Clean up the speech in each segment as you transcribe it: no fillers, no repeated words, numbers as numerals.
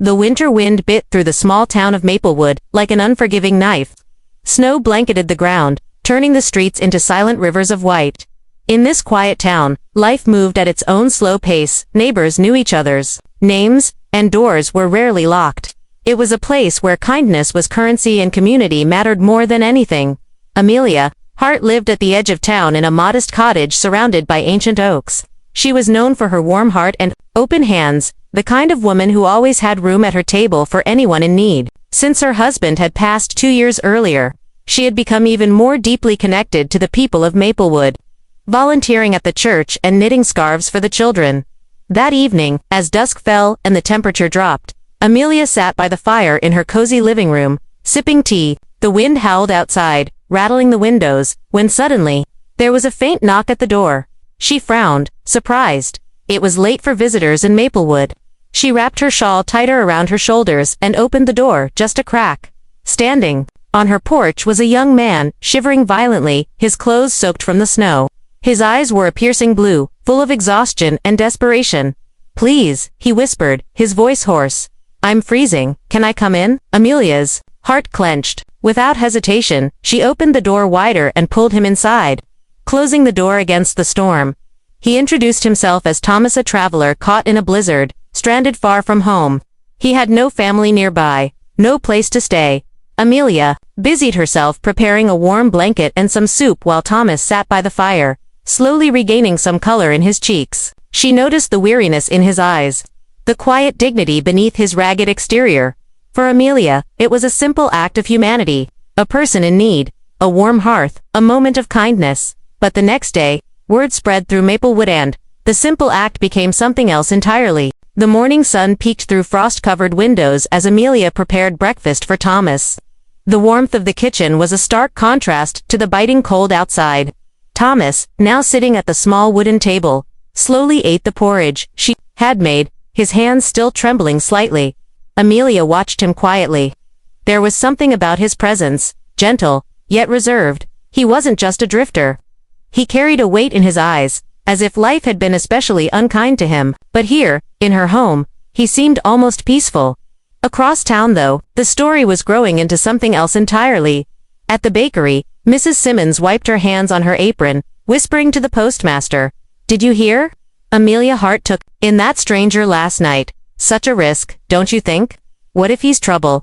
The winter wind bit through the small town of Maplewood like an unforgiving knife. Snow blanketed the ground, turning the streets into silent rivers of white. In this quiet town, life moved at its own slow pace. Neighbors knew each other's names, and doors were rarely locked. It was a place where kindness was currency and community mattered more than anything. Amelia Hart lived at the edge of town in a modest cottage surrounded by ancient oaks. She was known for her warm heart and open hands, the kind of woman who always had room at her table for anyone in need. Since her husband had passed 2 years earlier, she had become even more deeply connected to the people of Maplewood, volunteering at the church and knitting scarves for the children. That evening, as dusk fell and the temperature dropped, Amelia sat by the fire in her cozy living room, sipping tea. The wind howled outside, rattling the windows, when suddenly, there was a faint knock at the door. She frowned, surprised. It was late for visitors in Maplewood. She wrapped her shawl tighter around her shoulders and opened the door just a crack. Standing on her porch was a young man, shivering violently, his clothes soaked from the snow. His eyes were a piercing blue, full of exhaustion and desperation. "Please," he whispered, his voice hoarse. "I'm freezing, can I come in?" Amelia's heart clenched. Without hesitation, she opened the door wider and pulled him inside, closing the door against the storm. He introduced himself as Thomas, a traveler caught in a blizzard, stranded far from home. He had no family nearby, no place to stay. Amelia busied herself preparing a warm blanket and some soup while Thomas sat by the fire, slowly regaining some color in his cheeks. She noticed the weariness in his eyes, the quiet dignity beneath his ragged exterior. For Amelia, it was a simple act of humanity, a person in need, a warm hearth, a moment of kindness. But the next day, word spread through Maplewood and the simple act became something else entirely. The morning sun peeked through frost-covered windows as Amelia prepared breakfast for Thomas. The warmth of the kitchen was a stark contrast to the biting cold outside. Thomas, now sitting at the small wooden table, slowly ate the porridge she had made, his hands still trembling slightly. Amelia watched him quietly. There was something about his presence, gentle, yet reserved. He wasn't just a drifter. He carried a weight in his eyes, as if life had been especially unkind to him. But here, in her home, he seemed almost peaceful. Across town though, the story was growing into something else entirely. At the bakery, Mrs. Simmons wiped her hands on her apron, whispering to the postmaster, "Did you hear? Amelia Hart took in that stranger last night. Such a risk, don't you think? What if he's trouble?"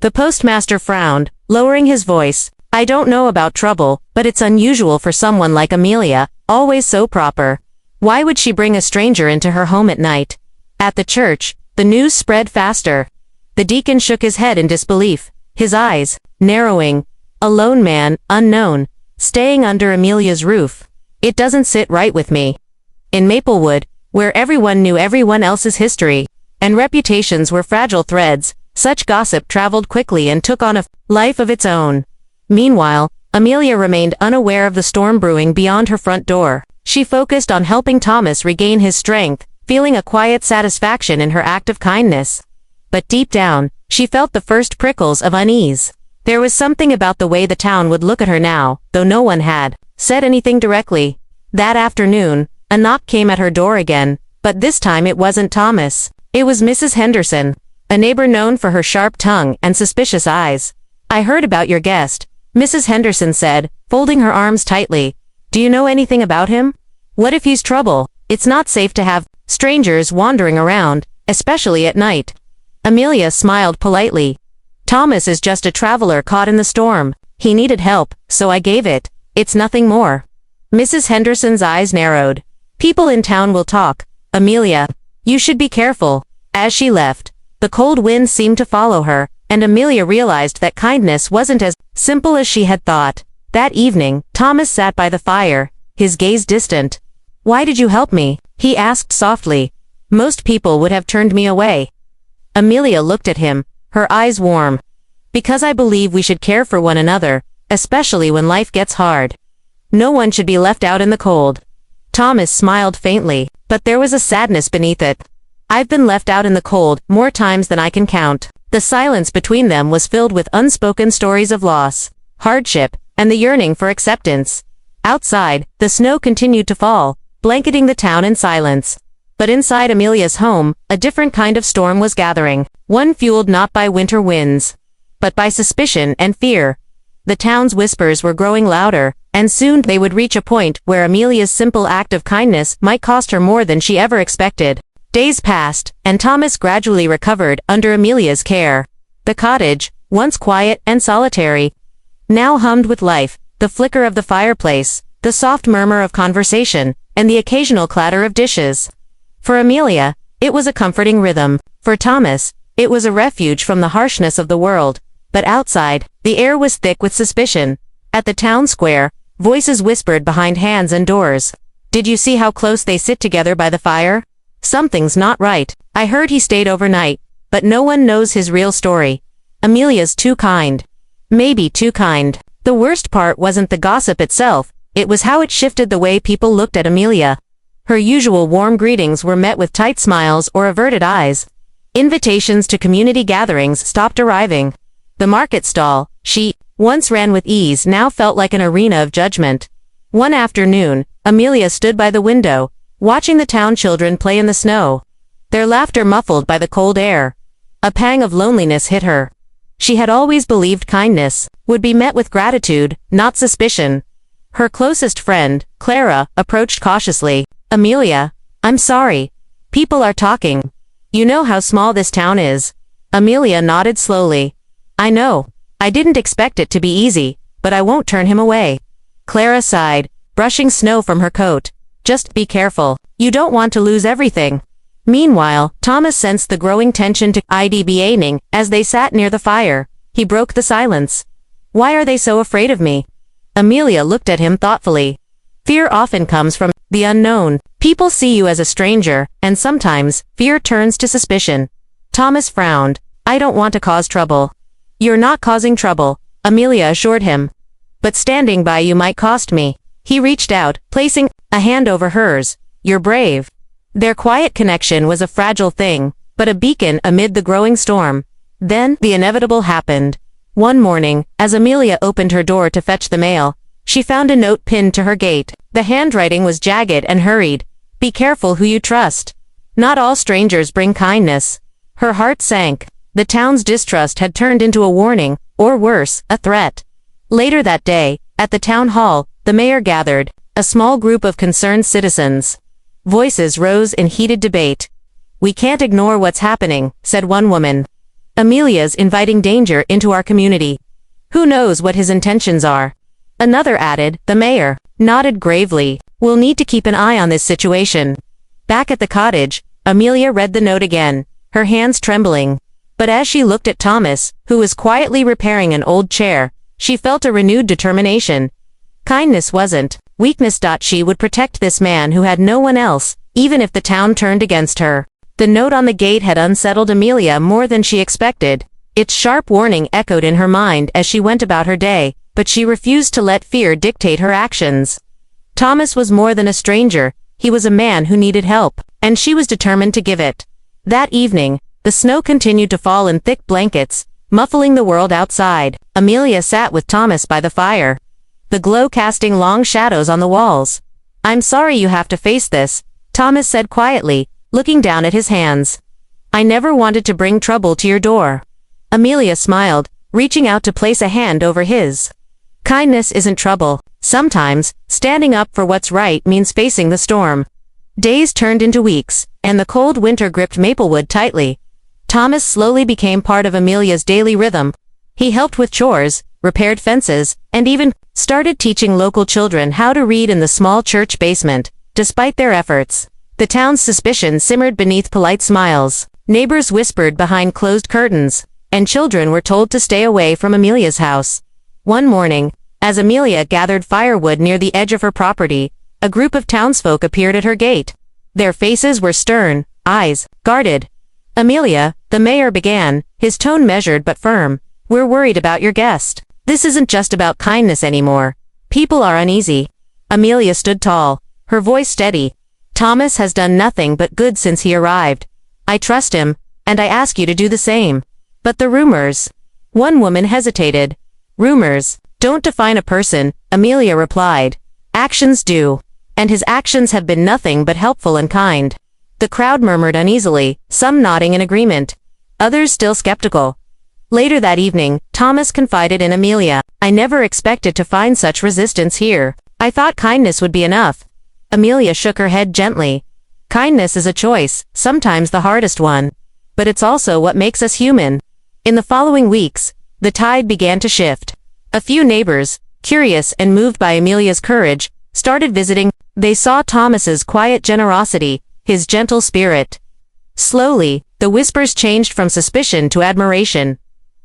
The postmaster frowned, lowering his voice. "I don't know about trouble, but it's unusual for someone like Amelia, always so proper. Why would she bring a stranger into her home at night?" At the church, the news spread faster. The deacon shook his head in disbelief, his eyes narrowing. "A lone man, unknown, staying under Amelia's roof. It doesn't sit right with me." In Maplewood, where everyone knew everyone else's history, and reputations were fragile threads, such gossip traveled quickly and took on a life of its own. Meanwhile, Amelia remained unaware of the storm brewing beyond her front door. She focused on helping Thomas regain his strength, feeling a quiet satisfaction in her act of kindness. But deep down, she felt the first prickles of unease. There was something about the way the town would look at her now, though no one had said anything directly. That afternoon, a knock came at her door again, but this time it wasn't Thomas. It was Mrs. Henderson, a neighbor known for her sharp tongue and suspicious eyes. "I heard about your guest," Mrs. Henderson said, folding her arms tightly. "Do you know anything about him? What if he's trouble? It's not safe to have strangers wandering around, especially at night." Amelia smiled politely. "Thomas is just a traveler caught in the storm. He needed help, so I gave it. It's nothing more." Mrs. Henderson's eyes narrowed. "People in town will talk. Amelia, you should be careful." As she left, the cold wind seemed to follow her, and Amelia realized that kindness wasn't as simple as she had thought. That evening, Thomas sat by the fire, his gaze distant. "Why did you help me?" he asked softly. "Most people would have turned me away." Amelia looked at him, her eyes warm. "Because I believe we should care for one another, especially when life gets hard. No one should be left out in the cold." Thomas smiled faintly, but there was a sadness beneath it. "I've been left out in the cold more times than I can count." The silence between them was filled with unspoken stories of loss, hardship, and the yearning for acceptance. Outside, the snow continued to fall, blanketing the town in silence. But inside Amelia's home, a different kind of storm was gathering, one fueled not by winter winds, but by suspicion and fear. The town's whispers were growing louder, and soon they would reach a point where Amelia's simple act of kindness might cost her more than she ever expected. Days passed, and Thomas gradually recovered under Amelia's care. The cottage, once quiet and solitary, now hummed with life, the flicker of the fireplace, the soft murmur of conversation, and the occasional clatter of dishes. For Amelia, it was a comforting rhythm. For Thomas, it was a refuge from the harshness of the world. But outside, the air was thick with suspicion. At the town square, voices whispered behind hands and doors. "Did you see how close they sit together by the fire? Something's not right. I heard he stayed overnight, but no one knows his real story. Amelia's too kind." Maybe too kind. The worst part wasn't the gossip itself, it was how it shifted the way people looked at Amelia. Her usual warm greetings were met with tight smiles or averted eyes. Invitations to community gatherings stopped arriving. The market stall, she once ran with ease, now felt like an arena of judgment. One afternoon, Amelia stood by the window, watching the town children play in the snow, their laughter muffled by the cold air. A pang of loneliness hit her. She had always believed kindness would be met with gratitude, not suspicion. Her closest friend, Clara, approached cautiously. "Amelia, I'm sorry. People are talking. You know how small this town is." Amelia nodded slowly. "I know. I didn't expect it to be easy, but I won't turn him away." Clara sighed, brushing snow from her coat. "Just be careful. You don't want to lose everything." Meanwhile, Thomas sensed the growing tension to IDBAing as they sat near the fire. He broke the silence. "Why are they so afraid of me?" Amelia looked at him thoughtfully. "Fear often comes from the unknown. People see you as a stranger, and sometimes, fear turns to suspicion." Thomas frowned. "I don't want to cause trouble." "You're not causing trouble," Amelia assured him. "But standing by you might cost me." He reached out, placing a hand over hers. "You're brave." Their quiet connection was a fragile thing, but a beacon amid the growing storm. Then, the inevitable happened. One morning, as Amelia opened her door to fetch the mail, she found a note pinned to her gate. The handwriting was jagged and hurried. "Be careful who you trust. Not all strangers bring kindness." Her heart sank. The town's distrust had turned into a warning, or worse, a threat. Later that day, at the town hall, the mayor gathered, a small group of concerned citizens. Voices rose in heated debate. "We can't ignore what's happening," said one woman. "Amelia's inviting danger into our community. Who knows what his intentions are?" Another added. The mayor nodded gravely. "We'll need to keep an eye on this situation." Back at the cottage, Amelia read the note again, her hands trembling. But as she looked at Thomas, who was quietly repairing an old chair, she felt a renewed determination. Kindness wasn't weakness. She would protect this man who had no one else, even if the town turned against her. The note on the gate had unsettled Amelia more than she expected. Its sharp warning echoed in her mind as she went about her day, but she refused to let fear dictate her actions. Thomas was more than a stranger, he was a man who needed help, and she was determined to give it. That evening, the snow continued to fall in thick blankets, muffling the world outside. Amelia sat with Thomas by the fire, the glow casting long shadows on the walls. "I'm sorry you have to face this," Thomas said quietly, looking down at his hands. "I never wanted to bring trouble to your door." Amelia smiled, reaching out to place a hand over his. "Kindness isn't trouble. Sometimes, standing up for what's right means facing the storm." Days turned into weeks, and the cold winter gripped Maplewood tightly. Thomas slowly became part of Amelia's daily rhythm. He helped with chores, repaired fences, and even started teaching local children how to read in the small church basement. Despite their efforts, the town's suspicion simmered beneath polite smiles. Neighbors whispered behind closed curtains, and children were told to stay away from Amelia's house. One morning, as Amelia gathered firewood near the edge of her property, a group of townsfolk appeared at her gate. Their faces were stern, eyes guarded. "Amelia," the mayor began, his tone measured but firm, "we're worried about your guest. This isn't just about kindness anymore. People are uneasy." Amelia stood tall, her voice steady. "Thomas has done nothing but good since he arrived. I trust him, and I ask you to do the same." "But the rumors." One woman hesitated. "Rumors don't define a person," Amelia replied. "Actions do. And his actions have been nothing but helpful and kind." The crowd murmured uneasily, some nodding in agreement, others still skeptical. Later that evening, Thomas confided in Amelia. "I never expected to find such resistance here. I thought kindness would be enough." Amelia shook her head gently. "Kindness is a choice, sometimes the hardest one. But it's also what makes us human." In the following weeks, the tide began to shift. A few neighbors, curious and moved by Amelia's courage, started visiting. They saw Thomas's quiet generosity, his gentle spirit. Slowly, the whispers changed from suspicion to admiration.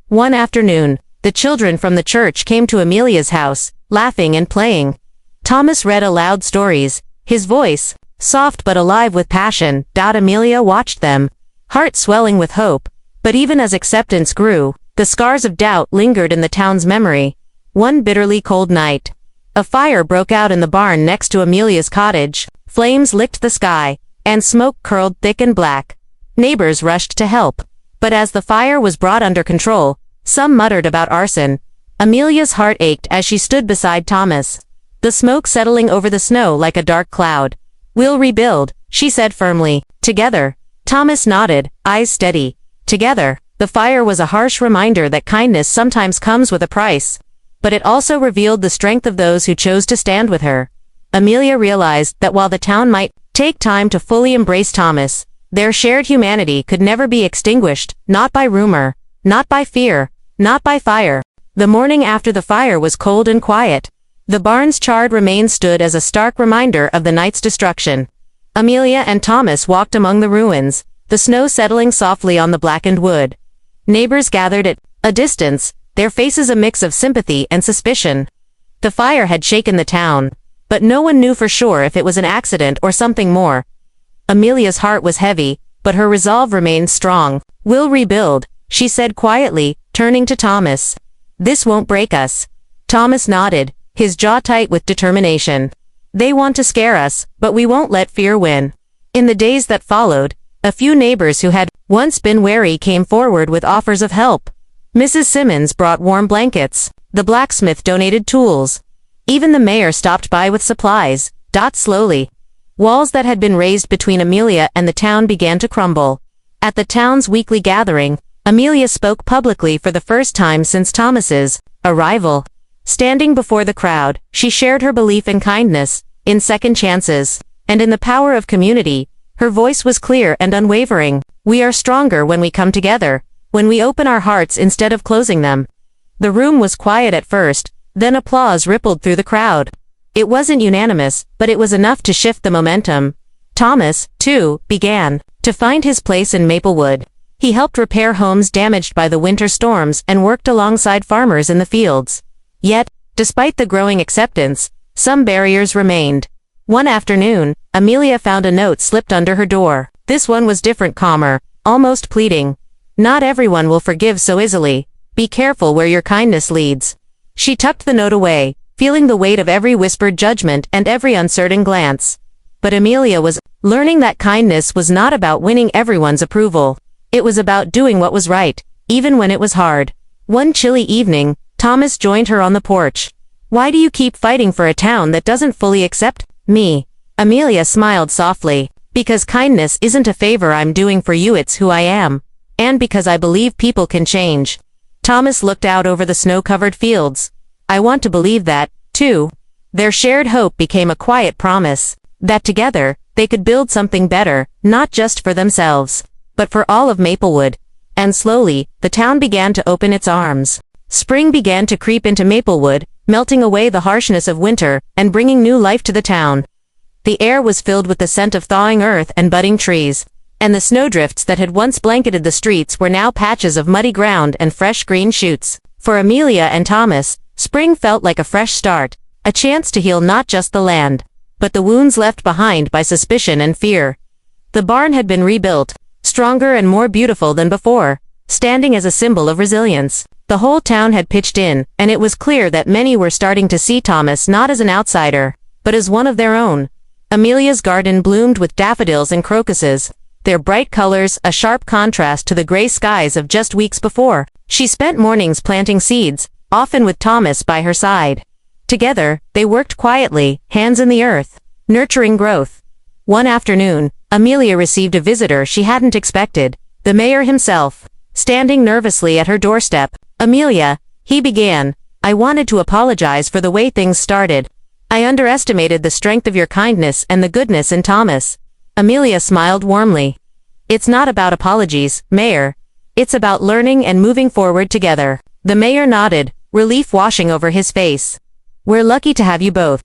One afternoon, the children from the church came to Amelia's house, laughing and playing. Thomas read aloud stories, his voice, soft but alive with passion. Amelia watched them, heart swelling with hope. But even as acceptance grew, the scars of doubt lingered in the town's memory. One bitterly cold night, a fire broke out in the barn next to Amelia's cottage. Flames licked the sky, and smoke curled thick and black. Neighbors rushed to help. But as the fire was brought under control, some muttered about arson. Amelia's heart ached as she stood beside Thomas, the smoke settling over the snow like a dark cloud. "We'll rebuild," she said firmly. "Together." Thomas nodded, eyes steady. Together. The fire was a harsh reminder that kindness sometimes comes with a price. But it also revealed the strength of those who chose to stand with her. Amelia realized that while the town might take time to fully embrace Thomas, their shared humanity could never be extinguished, not by rumor, not by fear, not by fire. The morning after the fire was cold and quiet. The barn's charred remains stood as a stark reminder of the night's destruction. Amelia and Thomas walked among the ruins, the snow settling softly on the blackened wood. Neighbors gathered at a distance, their faces a mix of sympathy and suspicion. The fire had shaken the town, but no one knew for sure if it was an accident or something more. Amelia's heart was heavy, but her resolve remained strong. "We'll rebuild," she said quietly, turning to Thomas. "This won't break us." Thomas nodded, his jaw tight with determination. "They want to scare us, but we won't let fear win." In the days that followed, a few neighbors who had once been wary came forward with offers of help. Mrs. Simmons brought warm blankets. The blacksmith donated tools. Even the mayor stopped by with supplies. Slowly, walls that had been raised between Amelia and the town began to crumble. At the town's weekly gathering, Amelia spoke publicly for the first time since Thomas's arrival. Standing before the crowd, she shared her belief in kindness, in second chances, and in the power of community. Her voice was clear and unwavering. "We are stronger when we come together, when we open our hearts instead of closing them." The room was quiet at first, then applause rippled through the crowd. It wasn't unanimous, but it was enough to shift the momentum. Thomas, too, began to find his place in Maplewood. He helped repair homes damaged by the winter storms and worked alongside farmers in the fields. Yet, despite the growing acceptance, some barriers remained. One afternoon, Amelia found a note slipped under her door. This one was different, calmer, almost pleading. "Not everyone will forgive so easily. Be careful where your kindness leads." She tucked the note away, feeling the weight of every whispered judgment and every uncertain glance. But Amelia was learning that kindness was not about winning everyone's approval. It was about doing what was right, even when it was hard. One chilly evening, Thomas joined her on the porch. "Why do you keep fighting for a town that doesn't fully accept me?" Amelia smiled softly. "Because kindness isn't a favor I'm doing for you, it's who I am. And because I believe people can change." Thomas looked out over the snow-covered fields. "I want to believe that, too." Their shared hope became a quiet promise, that together, they could build something better, not just for themselves, but for all of Maplewood. And slowly, the town began to open its arms. Spring began to creep into Maplewood, melting away the harshness of winter, and bringing new life to the town. The air was filled with the scent of thawing earth and budding trees, and the snowdrifts that had once blanketed the streets were now patches of muddy ground and fresh green shoots. For Amelia and Thomas, spring felt like a fresh start, a chance to heal not just the land, but the wounds left behind by suspicion and fear. The barn had been rebuilt, stronger and more beautiful than before, standing as a symbol of resilience. The whole town had pitched in, and it was clear that many were starting to see Thomas not as an outsider, but as one of their own. Amelia's garden bloomed with daffodils and crocuses, their bright colors a sharp contrast to the gray skies of just weeks before. She spent mornings planting seeds, often with Thomas by her side. Together, they worked quietly, hands in the earth, nurturing growth. One afternoon, Amelia received a visitor she hadn't expected, the mayor himself. Standing nervously at her doorstep, "Amelia," he began, "I wanted to apologize for the way things started. I underestimated the strength of your kindness and the goodness in Thomas." Amelia smiled warmly. "It's not about apologies, Mayor. It's about learning and moving forward together." The mayor nodded, relief washing over his face. "We're lucky to have you both."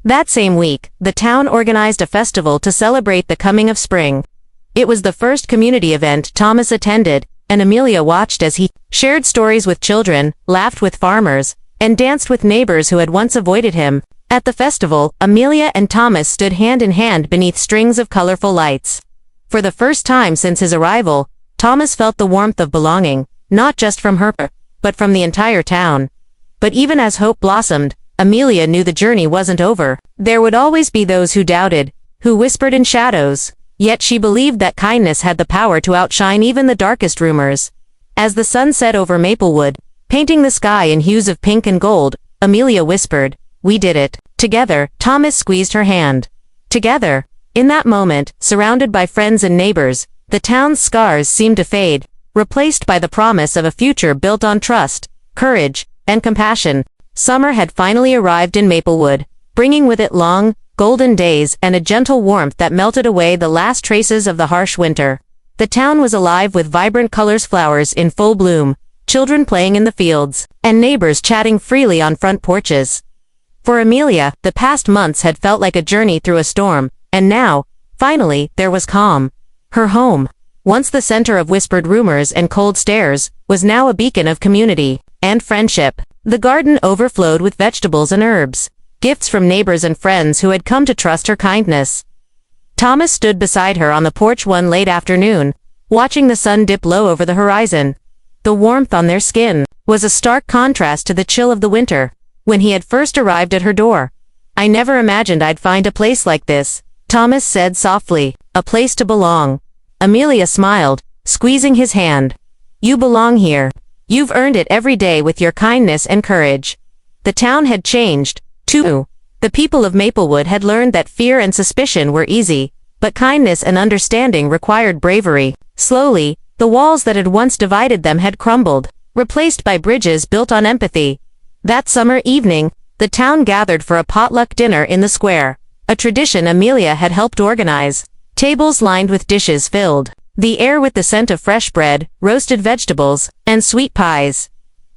That same week, the town organized a festival to celebrate the coming of spring. It was the first community event Thomas attended, and Amelia watched as he shared stories with children, laughed with farmers, and danced with neighbors who had once avoided him. At the festival, Amelia and Thomas stood hand in hand beneath strings of colorful lights. For the first time since his arrival, Thomas felt the warmth of belonging, not just from her, but from the entire town. But even as hope blossomed, Amelia knew the journey wasn't over. There would always be those who doubted, who whispered in shadows. Yet she believed that kindness had the power to outshine even the darkest rumors. As the sun set over Maplewood, painting the sky in hues of pink and gold, Amelia whispered, "We did it." Together, Thomas squeezed her hand. Together. In that moment, surrounded by friends and neighbors, the town's scars seemed to fade, replaced by the promise of a future built on trust, courage, and compassion. Summer had finally arrived in Maplewood, bringing with it long, golden days and a gentle warmth that melted away the last traces of the harsh winter. The town was alive with vibrant colors, flowers in full bloom, children playing in the fields, and neighbors chatting freely on front porches. For Amelia, the past months had felt like a journey through a storm, and now, finally, there was calm. Her home, once the center of whispered rumors and cold stares, was now a beacon of community and friendship. The garden overflowed with vegetables and herbs, gifts from neighbors and friends who had come to trust her kindness. Thomas stood beside her on the porch one late afternoon, watching the sun dip low over the horizon. The warmth on their skin was a stark contrast to the chill of the winter, when he had first arrived at her door. "I never imagined I'd find a place like this," Thomas said softly, "a place to belong." Amelia smiled, squeezing his hand. "You belong here. You've earned it every day with your kindness and courage." The town had changed, too. The people of Maplewood had learned that fear and suspicion were easy, but kindness and understanding required bravery. Slowly, the walls that had once divided them had crumbled, replaced by bridges built on empathy. That summer evening, the town gathered for a potluck dinner in the square, a tradition Amelia had helped organize. Tables lined with dishes filled the air with the scent of fresh bread, roasted vegetables, and sweet pies.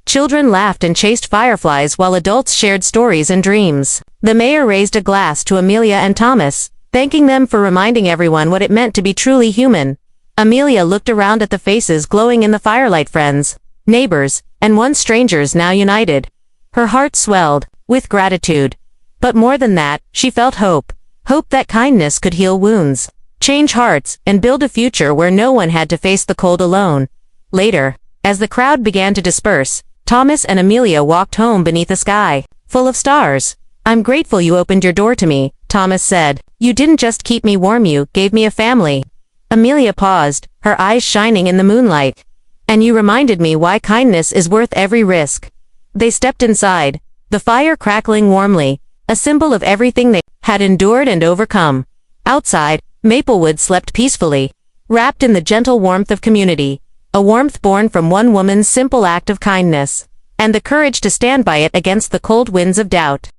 Children laughed and chased fireflies while adults shared stories and dreams. The mayor raised a glass to Amelia and Thomas, thanking them for reminding everyone what it meant to be truly human. Amelia looked around at the faces glowing in the firelight, friends, neighbors, and once strangers now united. Her heart swelled with gratitude. But more than that, she felt hope. Hope that kindness could heal wounds, change hearts, and build a future where no one had to face the cold alone. Later, as the crowd began to disperse, Thomas and Amelia walked home beneath a sky full of stars. "I'm grateful you opened your door to me," Thomas said. "You didn't just keep me warm, you gave me a family." Amelia paused, her eyes shining in the moonlight. "And you reminded me why kindness is worth every risk." They stepped inside, the fire crackling warmly, a symbol of everything they had endured and overcome. Outside, Maplewood slept peacefully, wrapped in the gentle warmth of community, a warmth born from one woman's simple act of kindness, and the courage to stand by it against the cold winds of doubt.